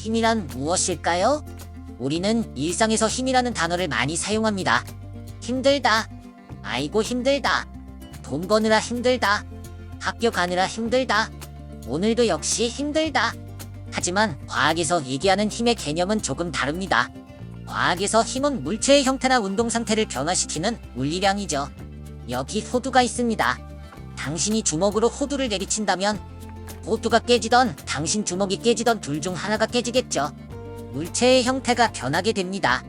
힘이란 무엇일까요? 우리는 일상에서 힘이라는 단어를 많이 사용합니다. 힘들다. 아이고 힘들다. 돈 버느라 힘들다. 학교 가느라 힘들다. 오늘도 역시 힘들다. 하지만 과학에서 얘기하는 힘의 개념은 조금 다릅니다. 과학에서 힘은 물체의 형태나 운동 상태를 변화시키는 물리량이죠. 여기 호두가 있습니다. 당신이 주먹으로 호두를 내리친다면 호두가 깨지던 당신 주먹이 깨지던 둘 중 하나가 깨지겠죠. 물체의 형태가 변하게 됩니다.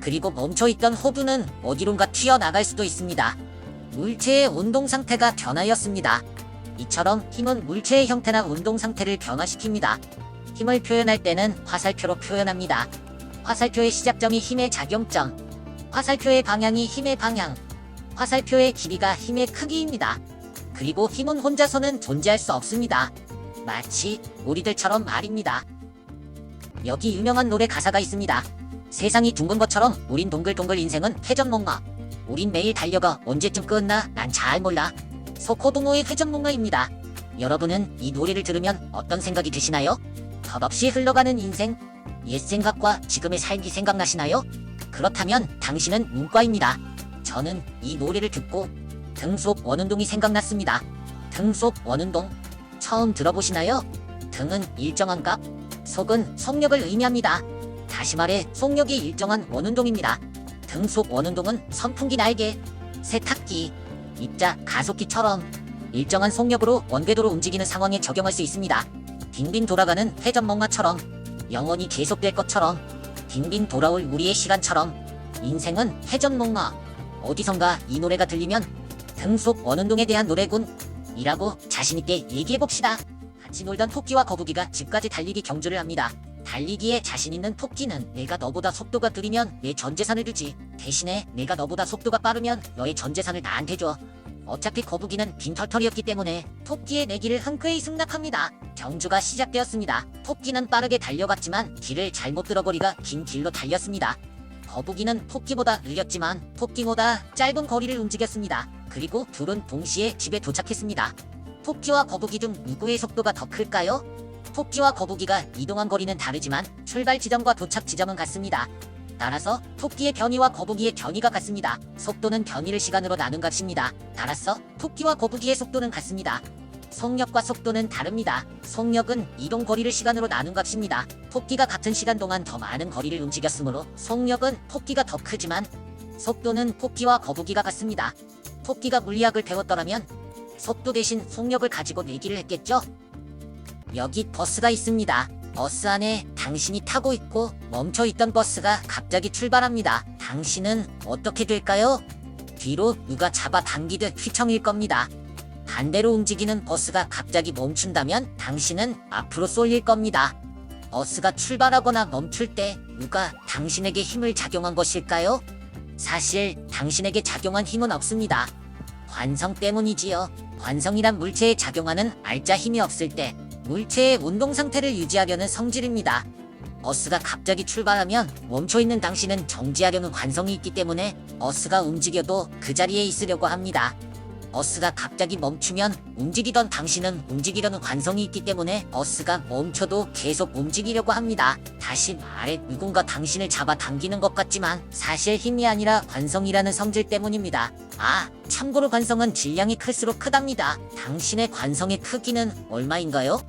그리고 멈춰있던 호두는 어디론가 튀어나갈 수도 있습니다. 물체의 운동 상태가 변하였습니다. 이처럼 힘은 물체의 형태나 운동 상태를 변화시킵니다. 힘을 표현할 때는 화살표로 표현합니다. 화살표의 시작점이 힘의 작용점, 화살표의 방향이 힘의 방향, 화살표의 길이가 힘의 크기입니다. 그리고 힘은 혼자서는 존재할 수 없습니다. 마치 우리들처럼 말입니다. 여기 유명한 노래 가사가 있습니다. 세상이 둥근 것처럼 우린 동글동글 인생은 회전목마. 우린 매일 달려가 언제쯤 끝나 난 잘 몰라. 석호동호의 회전목마입니다. 여러분은 이 노래를 들으면 어떤 생각이 드시나요? 덧없이 흘러가는 인생, 옛 생각과 지금의 삶이 생각나시나요? 그렇다면 당신은 문과입니다. 저는 이 노래를 듣고 등속 원운동이 생각났습니다. 등속 원운동 처음 들어보시나요? 등은 일정한 값, 속은 속력을 의미합니다. 다시 말해 속력이 일정한 원운동입니다. 등속 원운동은 선풍기 날개, 세탁기, 입자 가속기처럼 일정한 속력으로 원궤도로 움직이는 상황에 적용할 수 있습니다. 빙빙 돌아가는 회전목마처럼, 영원히 계속될 것처럼, 빙빙 돌아올 우리의 시간처럼 인생은 회전목마. 어디선가 이 노래가 들리면 등속 원운동에 대한 노래군 이라고 자신있게 얘기해봅시다. 같이 놀던 토끼와 거북이가 집까지 달리기 경주를 합니다. 달리기에 자신있는 토끼는 내가 너보다 속도가 느리면 내 전재산을 주지, 대신에 내가 너보다 속도가 빠르면 너의 전재산을 나한테 줘. 어차피 거북이는 빈털털이었기 때문에 토끼의 내기를 흔쾌히 승낙합니다. 경주가 시작되었습니다. 토끼는 빠르게 달려갔지만 길을 잘못 들어버리가 긴 길로 달렸습니다. 거북이는 토끼보다 느렸지만 토끼보다 짧은 거리를 움직였습니다. 그리고 둘은 동시에 집에 도착했습니다. 토끼와 거북이 중 누구의 속도가 더 클까요? 토끼와 거북이가 이동한 거리는 다르지만 출발 지점과 도착 지점은 같습니다. 따라서 토끼의 변이와 거북이의 변이가 같습니다. 속도는 변이를 시간으로 나눈 값입니다. 따라서 토끼와 거북이의 속도는 같습니다. 속력과 속도는 다릅니다. 속력은 이동 거리를 시간으로 나눈 값입니다. 토끼가 같은 시간 동안 더 많은 거리를 움직였으므로 속력은 토끼가 더 크지만 속도는 토끼와 거북이가 같습니다. 토끼가 물리학을 배웠더라면 속도 대신 속력을 가지고 내기를 했겠죠? 여기 버스가 있습니다. 버스 안에 당신이 타고 있고 멈춰있던 버스가 갑자기 출발합니다. 당신은 어떻게 될까요? 뒤로 누가 잡아당기듯 휘청일 겁니다. 반대로 움직이는 버스가 갑자기 멈춘다면 당신은 앞으로 쏠릴 겁니다. 버스가 출발하거나 멈출 때 누가 당신에게 힘을 작용한 것일까요? 사실 당신에게 작용한 힘은 없습니다. 관성 때문이지요. 관성이란 물체에 작용하는 알짜 힘이 없을 때 물체의 운동 상태를 유지하려는 성질입니다. 버스가 갑자기 출발하면 멈춰있는 당신은 정지하려는 관성이 있기 때문에 버스가 움직여도 그 자리에 있으려고 합니다. 버스가 갑자기 멈추면 움직이던 당신은 움직이려는 관성이 있기 때문에 버스가 멈춰도 계속 움직이려고 합니다. 다시 말해 누군가 당신을 잡아당기는 것 같지만 사실 힘이 아니라 관성이라는 성질 때문입니다. 참고로 관성은 질량이 클수록 크답니다. 당신의 관성의 크기는 얼마인가요?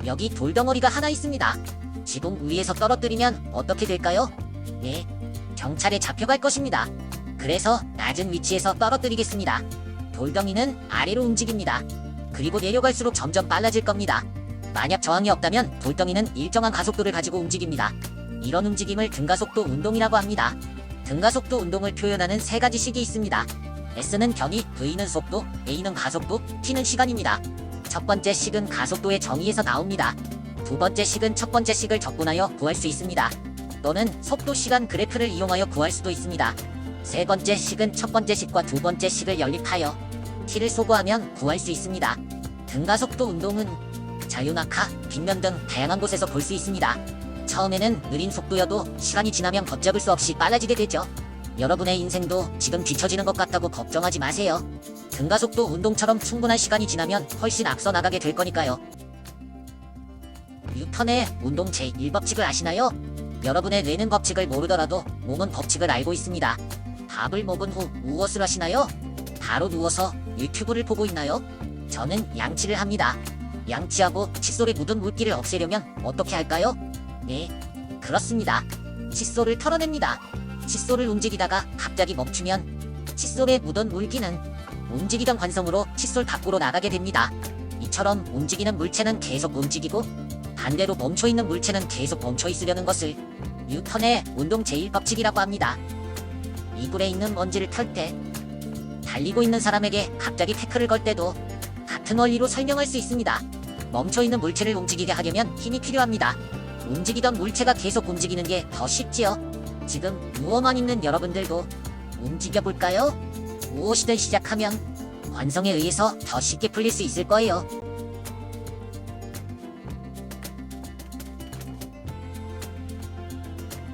여기 돌덩어리가 하나 있습니다. 지붕 위에서 떨어뜨리면 어떻게 될까요? 네, 경찰에 잡혀갈 것입니다. 그래서 낮은 위치에서 떨어뜨리겠습니다. 돌덩이는 아래로 움직입니다. 그리고 내려갈수록 점점 빨라질 겁니다. 만약 저항이 없다면 돌덩이는 일정한 가속도를 가지고 움직입니다. 이런 움직임을 등가속도 운동이라고 합니다. 등가속도 운동을 표현하는 세 가지 식이 있습니다. S는 변이, V는 속도, A는 가속도, T는 시간입니다. 첫 번째 식은 가속도의 정의에서 나옵니다. 두 번째 식은 첫 번째 식을 적분하여 구할 수 있습니다. 또는 속도 시간 그래프를 이용하여 구할 수도 있습니다. 세 번째 식은 첫 번째 식과 두 번째 식을 연립하여 T를 소구하면 구할 수 있습니다. 등가속도 운동은 자유낙하, 빗면 등 다양한 곳에서 볼 수 있습니다. 처음에는 느린 속도여도 시간이 지나면 걷잡을 수 없이 빨라지게 되죠. 여러분의 인생도 지금 뒤처지는 것 같다고 걱정하지 마세요. 등가속도 운동처럼 충분한 시간이 지나면 훨씬 앞서 나가게 될 거니까요. 뉴턴의 운동 제1법칙을 아시나요? 여러분의 뇌는 법칙을 모르더라도 몸은 법칙을 알고 있습니다. 밥을 먹은 후 무엇을 하시나요? 바로 누워서 유튜브를 보고 있나요? 저는 양치를 합니다. 양치하고 칫솔에 묻은 물기를 없애려면 어떻게 할까요? 네, 그렇습니다. 칫솔을 털어냅니다. 칫솔을 움직이다가 갑자기 멈추면 칫솔에 묻은 물기는 움직이던 관성으로 칫솔 밖으로 나가게 됩니다. 이처럼 움직이는 물체는 계속 움직이고 반대로 멈춰있는 물체는 계속 멈춰 있으려는 것을 뉴턴의 운동 제1법칙이라고 합니다. 이불에 있는 먼지를 털 때, 달리고 있는 사람에게 갑자기 태클을 걸 때도 같은 원리로 설명할 수 있습니다. 멈춰있는 물체를 움직이게 하려면 힘이 필요합니다. 움직이던 물체가 계속 움직이는 게 더 쉽지요. 지금 누워만 있는 여러분들도 움직여볼까요? 무엇이든 시작하면 관성에 의해서 더 쉽게 풀릴 수 있을 거예요.